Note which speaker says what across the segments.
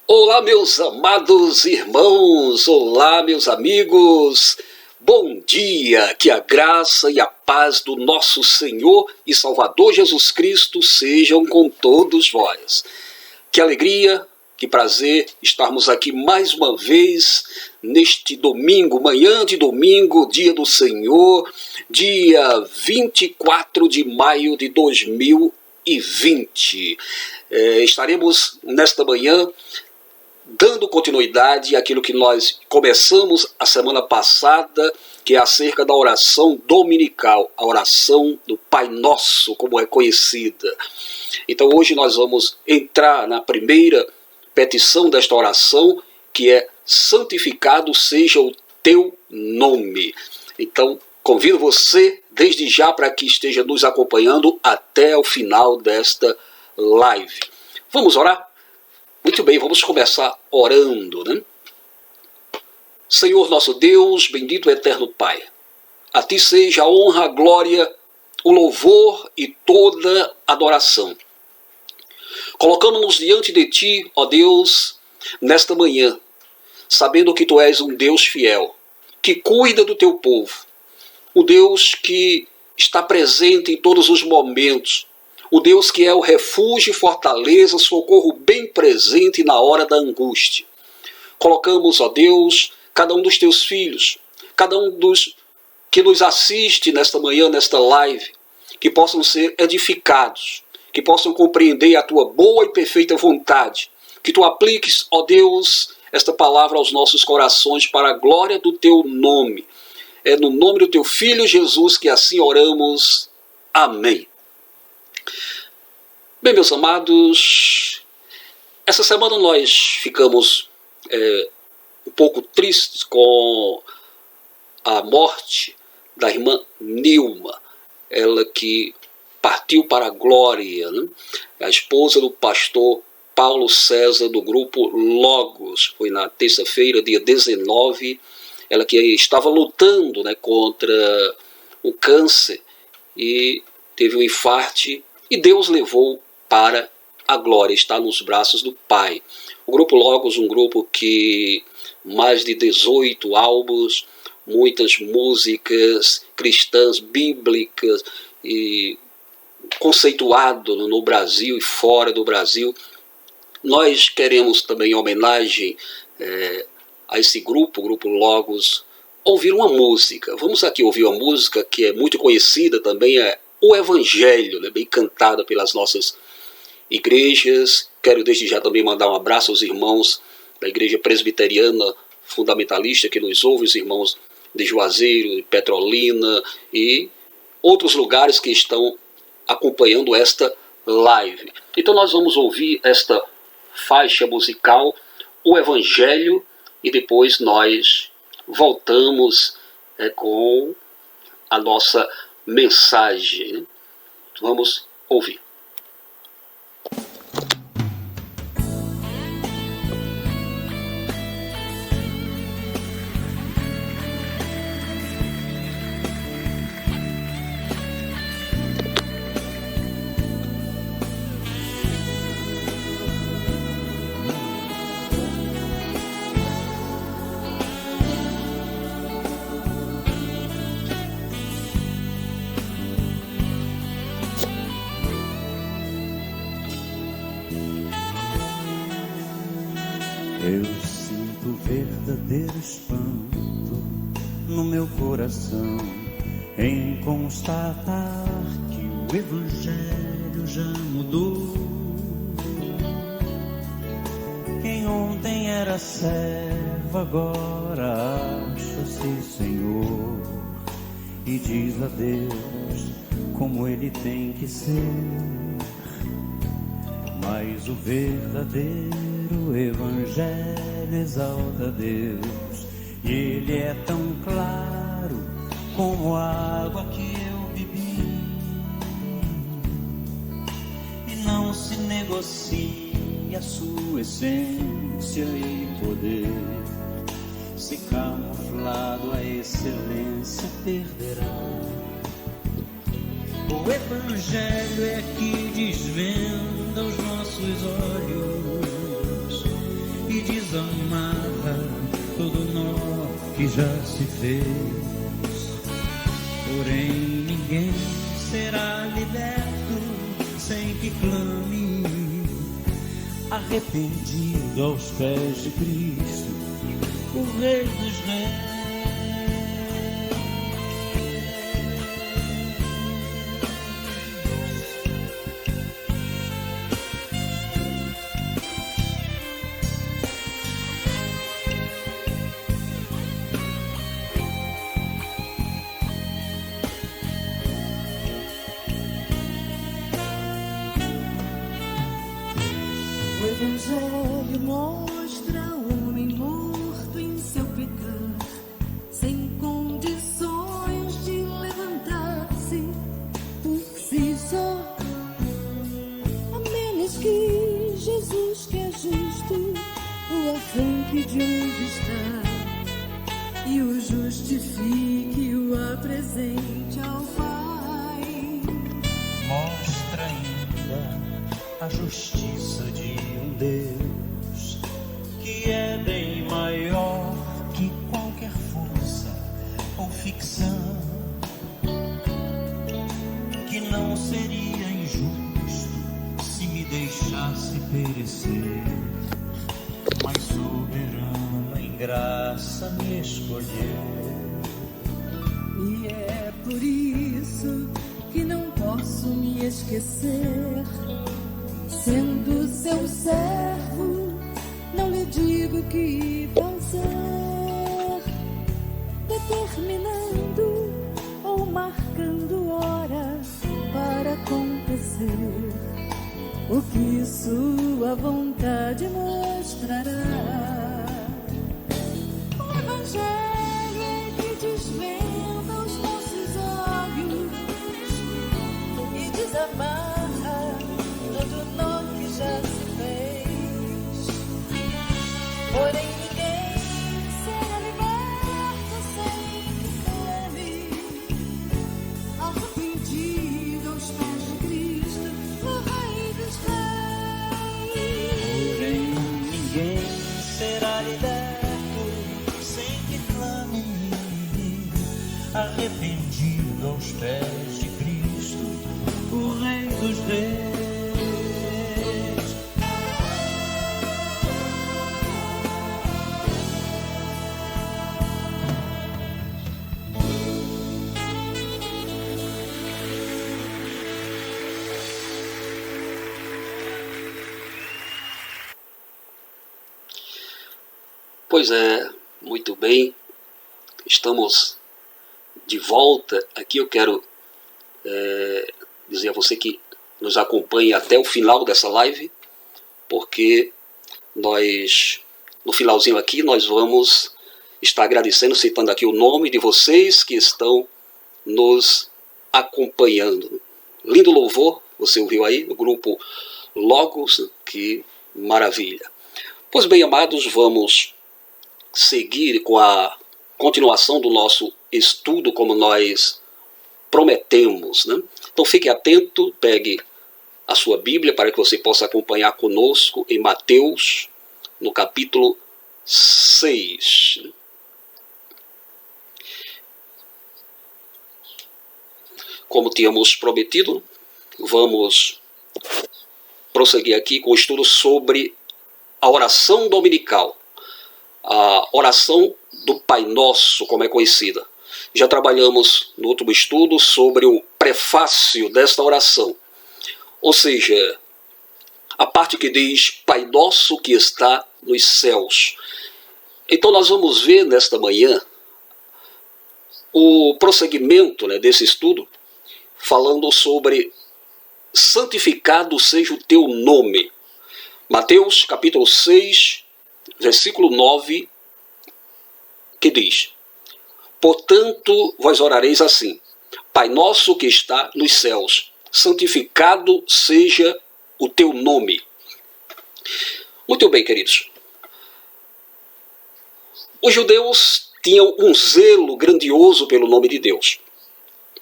Speaker 1: Olá, meus amados irmãos, olá, meus amigos, bom dia, que a graça e a paz do nosso Senhor e Salvador Jesus Cristo sejam com todos vós. Que alegria, que prazer estarmos aqui mais uma vez neste domingo, manhã de domingo, dia do Senhor, dia 24 de maio de 2020. Estaremos nesta manhã dando continuidade àquilo que nós começamos a semana passada, que é acerca da oração dominical, a oração do Pai Nosso, como é conhecida. Então hoje nós vamos entrar na primeira petição desta oração, que é: santificado seja o teu nome. Então convido você desde já para que esteja nos acompanhando até o final desta live. Vamos orar? Muito bem, vamos começar orando, né? Senhor nosso Deus, bendito eterno Pai, a Ti seja a honra, a glória, o louvor e toda adoração. Colocamos-nos diante de Ti, ó Deus, nesta manhã, sabendo que Tu és um Deus fiel, que cuida do Teu povo, o Deus que está presente em todos os momentos, o Deus que é o refúgio, fortaleza, socorro bem presente na hora da angústia. Colocamos, ó Deus, cada um dos Teus filhos, cada um dos que nos assiste nesta manhã, nesta live, que possam ser edificados, que possam compreender a Tua boa e perfeita vontade, que Tu apliques, ó Deus, esta palavra aos nossos corações para a glória do Teu nome. É no nome do Teu Filho Jesus que assim oramos. Amém. Bem, meus amados, essa semana nós ficamos um pouco tristes com a morte da irmã Nilma, ela que partiu para a glória, né? A esposa do pastor Paulo César, do grupo Logos. Foi na terça-feira, dia 19, ela que estava lutando, né, contra o câncer e teve um infarte e Deus levou para a glória, está nos braços do Pai. O Grupo Logos, um grupo que mais de 18 álbuns, muitas músicas cristãs, bíblicas, e conceituado no Brasil e fora do Brasil. Nós queremos também, em homenagem a esse grupo, o Grupo Logos, ouvir uma música. Vamos aqui ouvir uma música que é muito conhecida também, é o Evangelho, né, bem cantada pelas nossas igrejas. Quero desde já também mandar um abraço aos irmãos da Igreja Presbiteriana Fundamentalista que nos ouvem, os irmãos de Juazeiro, de Petrolina e outros lugares que estão acompanhando esta live. Então nós vamos ouvir esta faixa musical, o Evangelho, e depois nós voltamos com a nossa mensagem. Vamos ouvir.
Speaker 2: Eu sinto verdadeiro espanto no meu coração em constatar que o Evangelho já mudou. Quem ontem era servo agora acha-se Senhor e diz a Deus como Ele tem que ser. Mas o verdadeiro Evangelho exalta Deus, e Ele é tão claro como a água que eu bebi, e não se negocia a sua essência e poder. Se camuflado a excelência perderá. O Evangelho é que desvenda os nossos olhos que já se fez. Porém ninguém será liberto sem que clame, arrependido aos pés de Cristo, o Rei dos Reis.
Speaker 3: O Evangelho mostra o homem morto em seu pecar, sem condições de levantar-se por si só, a menos que Jesus, que é justo, o arranque de onde está e o justifique, o apresente ao Pai.
Speaker 2: Mostra ainda a justiça de um Deus que é bem maior que qualquer força ou ficção, que não seria injusto se me deixasse perecer, mas soberano em graça me escolheu.
Speaker 3: E é por isso que não posso me esquecer. Sendo seu servo, não lhe digo que fazer, determinando ou marcando hora para acontecer o que sua vontade mostrará. O Evangelho é que desvenda os nossos olhos e desamarra todo nó que já se fez. Porém ninguém será liberto sem que clame, arrependido aos pés de Cristo, o Rei dos Reis.
Speaker 2: Porém ninguém será liberto sem que clame, arrependido aos pés de Cristo, o Rei dos Reis.
Speaker 1: Pois é, muito bem, estamos de volta. Aqui eu quero dizer a você que nos acompanhe até o final dessa live, porque nós, no finalzinho aqui, nós vamos estar agradecendo, citando aqui o nome de vocês que estão nos acompanhando. Lindo louvor, você ouviu aí, no grupo Logos, que maravilha. Pois bem, amados, vamos seguir com a continuação do nosso estudo, como nós prometemos, né? Então fique atento, pegue a sua Bíblia para que você possa acompanhar conosco em Mateus, no capítulo 6. Como tínhamos prometido, vamos prosseguir aqui com o estudo sobre a oração dominical, a oração do Pai Nosso, como é conhecida. Já trabalhamos no último estudo sobre o prefácio desta oração, ou seja, a parte que diz Pai Nosso que está nos céus. Então nós vamos ver nesta manhã o prosseguimento, né, desse estudo, falando sobre santificado seja o teu nome. Mateus capítulo 6, versículo 9, que diz: portanto, vós orareis assim: Pai nosso que está nos céus, santificado seja o teu nome. Muito bem, queridos. Os judeus tinham um zelo grandioso pelo nome de Deus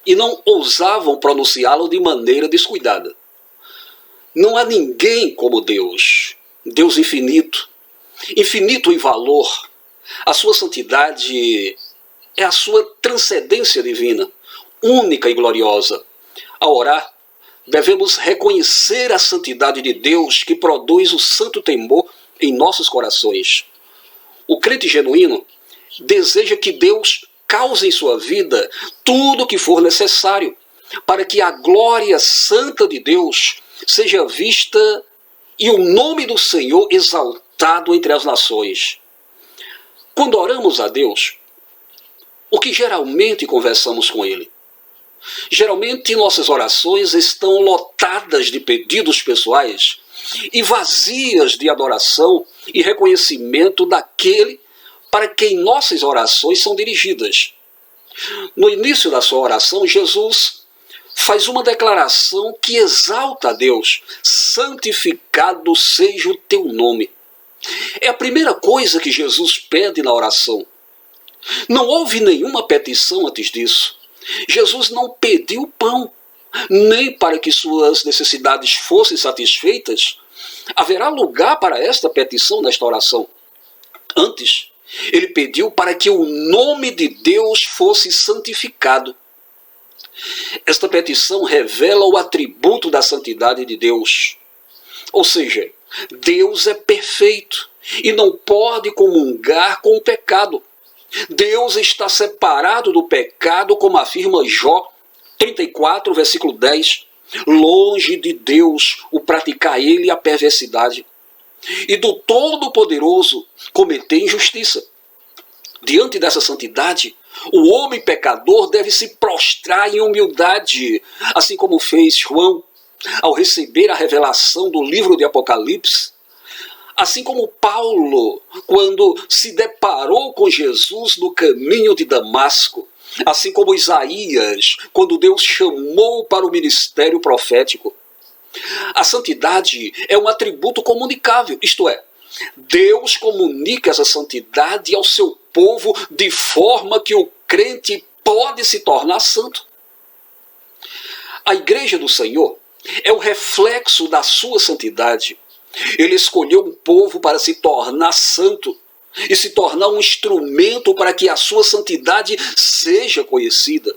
Speaker 1: e não ousavam pronunciá-lo de maneira descuidada. Não há ninguém como Deus, Deus infinito, infinito em valor, A sua santidade é a sua transcendência divina, única e gloriosa. Ao orar, devemos reconhecer a santidade de Deus que produz o santo temor em nossos corações. O crente genuíno deseja que Deus cause em sua vida tudo o que for necessário para que a glória santa de Deus seja vista e o nome do Senhor exaltado entre as nações. Quando oramos a Deus, o que geralmente conversamos com Ele? Geralmente nossas orações estão lotadas de pedidos pessoais e vazias de adoração e reconhecimento daquele para quem nossas orações são dirigidas. No início da sua oração, Jesus faz uma declaração que exalta a Deus: santificado seja o teu nome. É a primeira coisa que Jesus pede na oração. Não houve nenhuma petição antes disso. Jesus não pediu pão, nem para que suas necessidades fossem satisfeitas haverá lugar para esta petição nesta oração. Antes, ele pediu para que o nome de Deus fosse santificado. Esta petição revela o atributo da santidade de Deus. Ou seja, Deus é perfeito e não pode comungar com o pecado. Deus está separado do pecado, como afirma Jó 34, versículo 10. Longe de Deus o praticar ele a perversidade, e do Todo-Poderoso cometer injustiça. Diante dessa santidade, o homem pecador deve se prostrar em humildade, assim como fez João ao receber a revelação do livro de Apocalipse, assim como Paulo, quando se deparou com Jesus no caminho de Damasco, assim como Isaías, quando Deus chamou para o ministério profético. A santidade é um atributo comunicável, isto é, Deus comunica essa santidade ao seu povo de forma que o crente pode se tornar santo. A igreja do Senhor é o reflexo da sua santidade. Ele escolheu um povo para se tornar santo e se tornar um instrumento para que a sua santidade seja conhecida.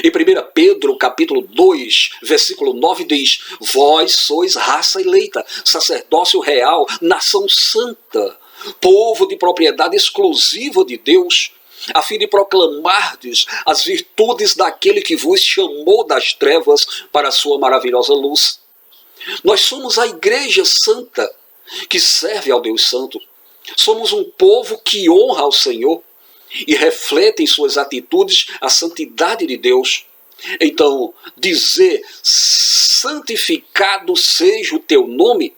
Speaker 1: Em 1 Pedro, capítulo 2, versículo 9 diz: vós sois raça eleita, sacerdócio real, nação santa, povo de propriedade exclusiva de Deus, a fim de proclamardes as virtudes daquele que vos chamou das trevas para a sua maravilhosa luz. Nós somos a igreja santa que serve ao Deus Santo. Somos um povo que honra ao Senhor e reflete em suas atitudes a santidade de Deus. Então, dizer santificado seja o teu nome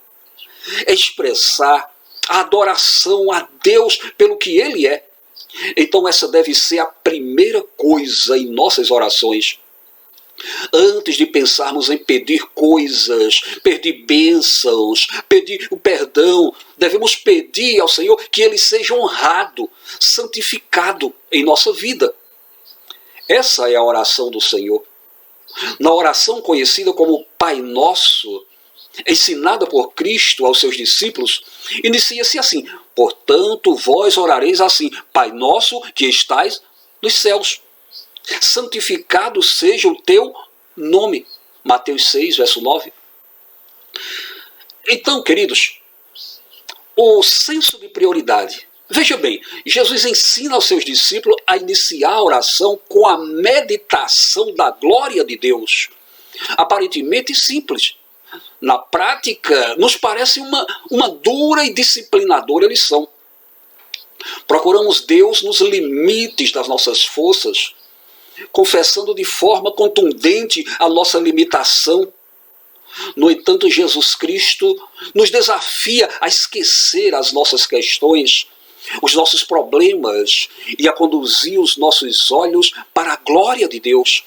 Speaker 1: é expressar a adoração a Deus pelo que Ele é. Então essa deve ser a primeira coisa em nossas orações. Antes de pensarmos em pedir coisas, pedir bênçãos, pedir o perdão, devemos pedir ao Senhor que Ele seja honrado, santificado em nossa vida. Essa é a oração do Senhor. Na oração conhecida como Pai Nosso, ensinada por Cristo aos seus discípulos, inicia-se assim: portanto, vós orareis assim: Pai Nosso que estais nos céus, santificado seja o teu nome. Mateus 6, verso 9. Então, queridos, o senso de prioridade. Veja bem, Jesus ensina aos seus discípulos a iniciar a oração com a meditação da glória de Deus. Aparentemente simples. Na prática, nos parece uma dura e disciplinadora lição. Procuramos Deus nos limites das nossas forças, confessando de forma contundente a nossa limitação. No entanto, Jesus Cristo nos desafia a esquecer as nossas questões, os nossos problemas e a conduzir os nossos olhos para a glória de Deus.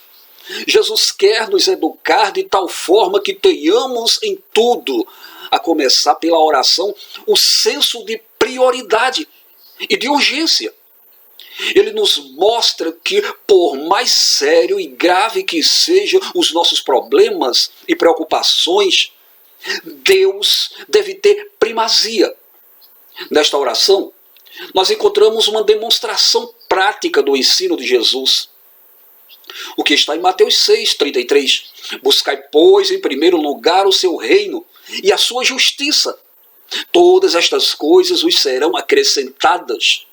Speaker 1: Jesus quer nos educar de tal forma que tenhamos em tudo, a começar pela oração, o senso de prioridade e de urgência. Ele nos mostra que, por mais sério e grave que sejam os nossos problemas e preocupações, Deus deve ter primazia. Nesta oração, nós encontramos uma demonstração prática do ensino de Jesus. O que está em Mateus 6:33. Buscai, pois, em primeiro lugar o seu reino e a sua justiça. Todas estas coisas vos serão acrescentadas.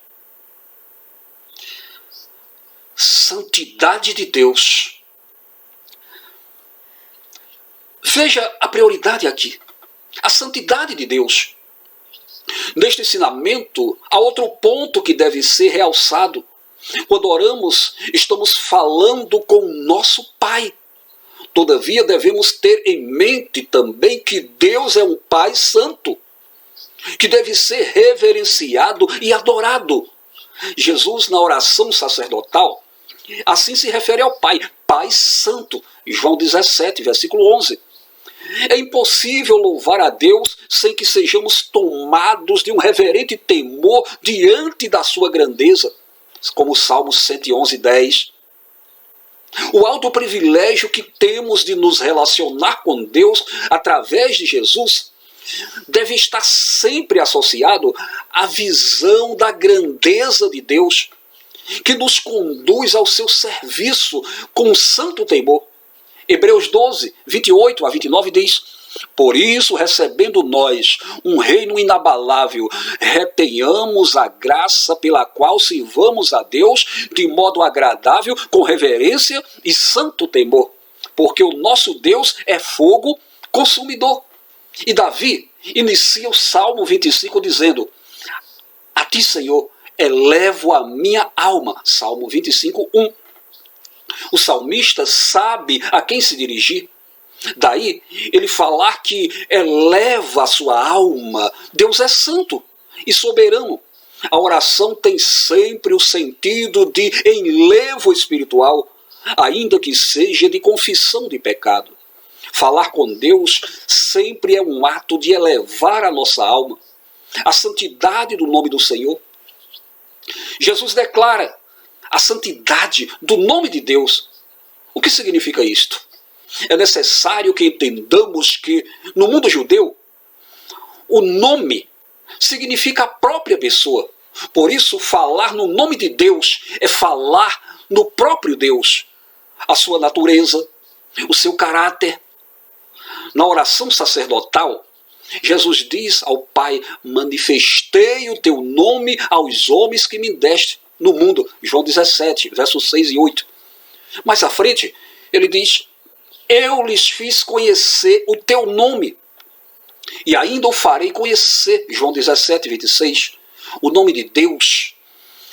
Speaker 1: Santidade de Deus. Veja a prioridade aqui. A santidade de Deus. Neste ensinamento, há outro ponto que deve ser realçado. Quando oramos, estamos falando com o nosso Pai. Todavia, devemos ter em mente também que Deus é um Pai santo, que deve ser reverenciado e adorado. Jesus, na oração sacerdotal, assim se refere ao Pai, Pai Santo. João 17, versículo 11. É impossível louvar a Deus sem que sejamos tomados de um reverente temor diante da sua grandeza, como o Salmo 111:10. O alto privilégio que temos de nos relacionar com Deus através de Jesus deve estar sempre associado à visão da grandeza de Deus, que nos conduz ao seu serviço com santo temor. Hebreus 12, 28 a 29 diz: por isso, recebendo nós um reino inabalável, retenhamos a graça pela qual sirvamos a Deus de modo agradável, com reverência e santo temor, porque o nosso Deus é fogo consumidor. E Davi inicia o Salmo 25 dizendo: a ti, Senhor, elevo a minha alma. Salmo 25:1. O salmista sabe a quem se dirigir. Daí ele falar que eleva a sua alma. Deus é santo e soberano. A oração tem sempre o sentido de enlevo espiritual, ainda que seja de confissão de pecado. Falar com Deus sempre é um ato de elevar a nossa alma, a santidade do nome do Senhor. Jesus declara a santidade do nome de Deus. O que significa isto? É necessário que entendamos que, no mundo judeu, o nome significa a própria pessoa. Por isso, falar no nome de Deus é falar no próprio Deus, a sua natureza, o seu caráter. Na oração sacerdotal, Jesus diz ao Pai: manifestei o teu nome aos homens que me deste no mundo. João 17, versos 6 e 8. Mais à frente, ele diz: eu lhes fiz conhecer o teu nome, e ainda o farei conhecer. João 17, 26. O nome de Deus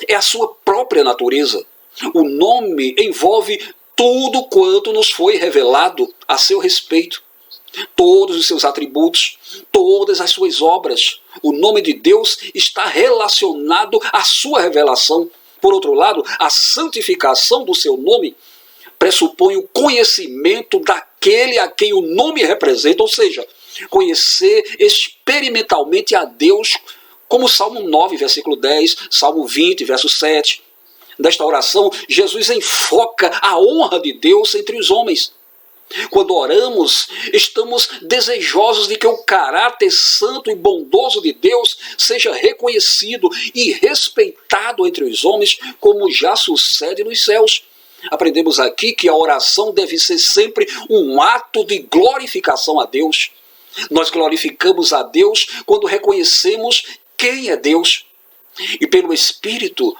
Speaker 1: é a sua própria natureza. O nome envolve tudo quanto nos foi revelado a seu respeito. Todos os seus atributos, todas as suas obras. O nome de Deus está relacionado à sua revelação. Por outro lado, a santificação do seu nome pressupõe o conhecimento daquele a quem o nome representa, ou seja, conhecer experimentalmente a Deus, como Salmo 9, versículo 10, Salmo 20, verso 7. Nesta oração, Jesus enfoca a honra de Deus entre os homens. Quando oramos, estamos desejosos de que o caráter santo e bondoso de Deus seja reconhecido e respeitado entre os homens, como já sucede nos céus. Aprendemos aqui que a oração deve ser sempre um ato de glorificação a Deus. Nós glorificamos a Deus quando reconhecemos quem é Deus. E pelo Espírito,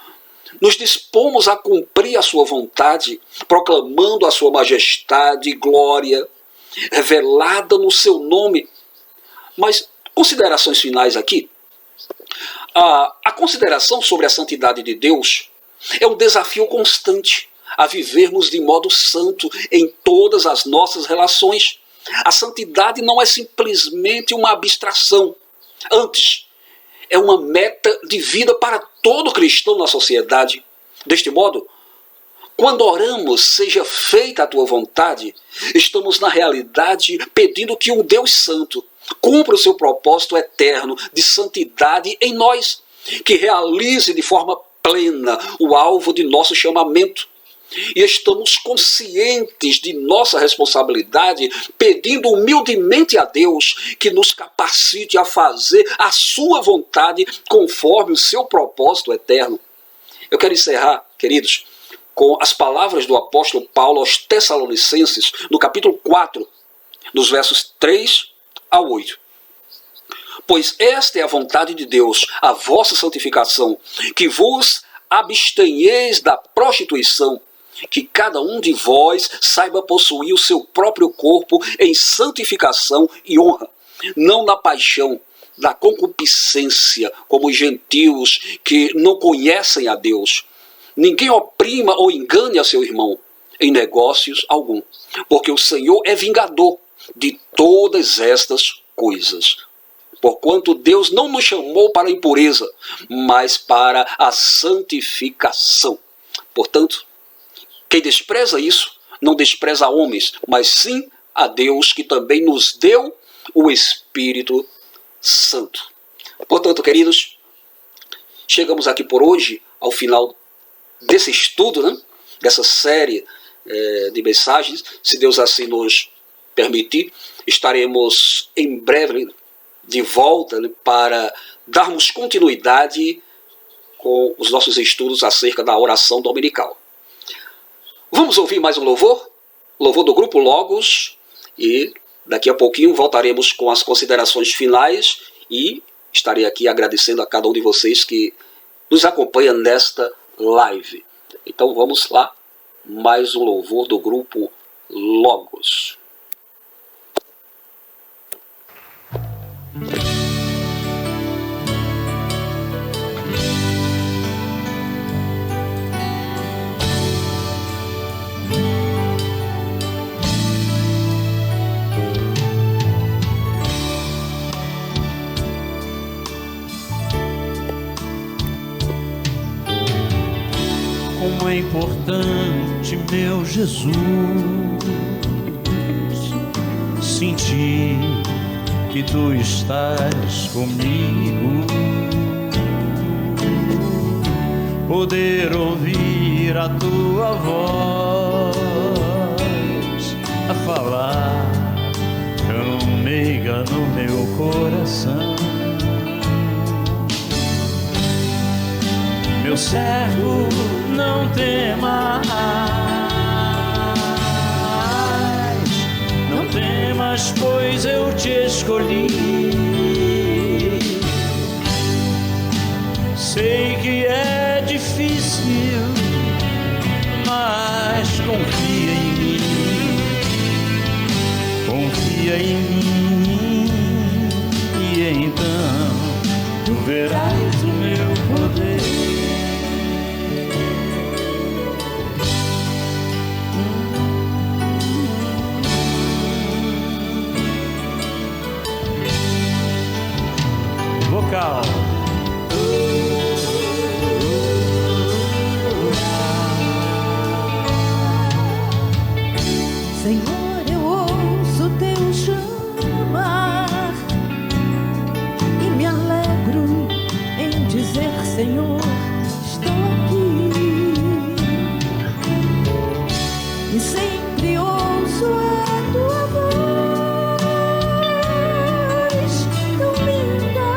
Speaker 1: nos dispomos a cumprir a sua vontade, proclamando a sua majestade e glória, revelada no seu nome. Mas, considerações finais aqui. A consideração sobre a santidade de Deus é um desafio constante a vivermos de modo santo em todas as nossas relações. A santidade não é simplesmente uma abstração. Antes, é uma meta de vida para todo cristão na sociedade. Deste modo, quando oramos, seja feita a tua vontade, estamos na realidade pedindo que um Deus santo cumpra o seu propósito eterno de santidade em nós, que realize de forma plena o alvo de nosso chamamento. e estamos conscientes de nossa responsabilidade, pedindo humildemente a Deus que nos capacite a fazer a sua vontade conforme o seu propósito eterno. Eu quero encerrar, queridos, com as palavras do apóstolo Paulo aos Tessalonicenses, no capítulo 4, nos versos 3 a 8. Pois esta é a vontade de Deus, a vossa santificação, que vos abstenheis da prostituição, que cada um de vós saiba possuir o seu próprio corpo em santificação e honra, não na paixão, da concupiscência, como os gentios que não conhecem a Deus. Ninguém oprima ou engane a seu irmão em negócios algum, porque o Senhor é vingador de todas estas coisas. Porquanto Deus não nos chamou para a impureza, mas para a santificação. Portanto, quem despreza isso, não despreza homens, mas sim a Deus, que também nos deu o Espírito Santo. Portanto, queridos, chegamos aqui por hoje ao final desse estudo, né? Dessa série de mensagens. Se Deus assim nos permitir, estaremos em breve de volta, né, para darmos continuidade com os nossos estudos acerca da oração dominical. Vamos ouvir mais um louvor? Louvor do Grupo Logos, e daqui a pouquinho voltaremos com as considerações finais e estarei aqui agradecendo a cada um de vocês que nos acompanha nesta live. Então vamos lá, mais um louvor do Grupo Logos.
Speaker 2: Como é importante, meu Jesus, sentir que tu estás comigo, poder ouvir a tua voz a falar tão meiga no meu coração. Meu servo, não temas, não temas, pois eu te escolhi. Sei que é difícil, mas confia em mim, confia em mim, e então tu verás o meu poder. Vocal.
Speaker 3: Senhor, eu ouço teu chamar e me alegro em dizer, Senhor, estou aqui. E sempre ouço a tua voz, tão linda,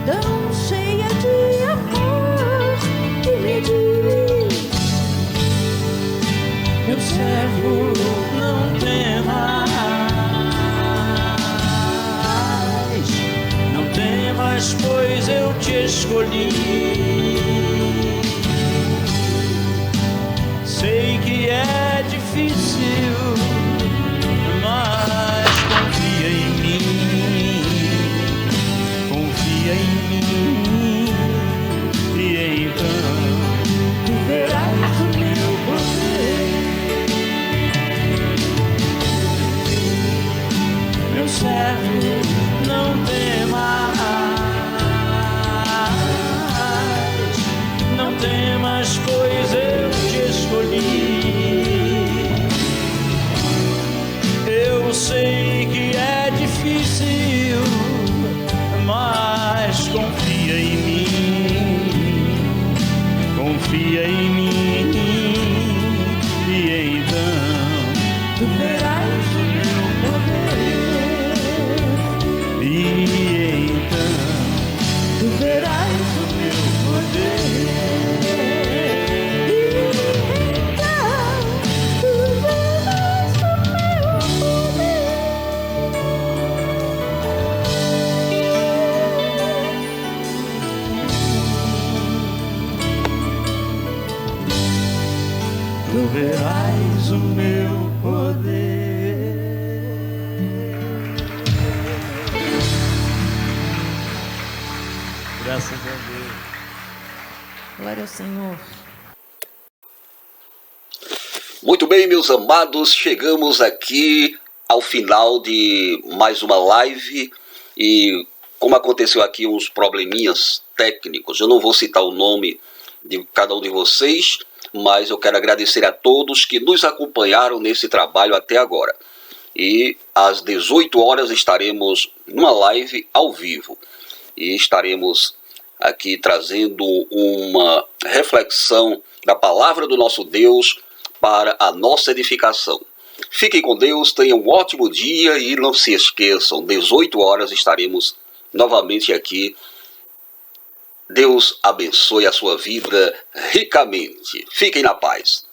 Speaker 3: tão cheia de amor, que me diz:
Speaker 2: Meu servo, não temas, não temas, pois eu te escolhi. Sei que é difícil, mas confia em mim, confia em mim, e então tu verás o meu poder. Meu servo, não temas, não temas, pois eu te escolhi. verás o meu poder. Graças a Deus.
Speaker 3: Glória ao Senhor.
Speaker 1: Muito bem, meus amados, chegamos aqui ao final de mais uma live e como aconteceu aqui uns probleminhas técnicos, eu não vou citar o nome de cada um de vocês, mas eu quero agradecer a todos que nos acompanharam nesse trabalho até agora. E às 18 horas estaremos numa live ao vivo e estaremos aqui trazendo uma reflexão da palavra do nosso Deus para a nossa edificação. Fiquem com Deus, tenham um ótimo dia e não se esqueçam, 18 horas estaremos novamente aqui. Deus abençoe a sua vida ricamente. Fiquem na paz.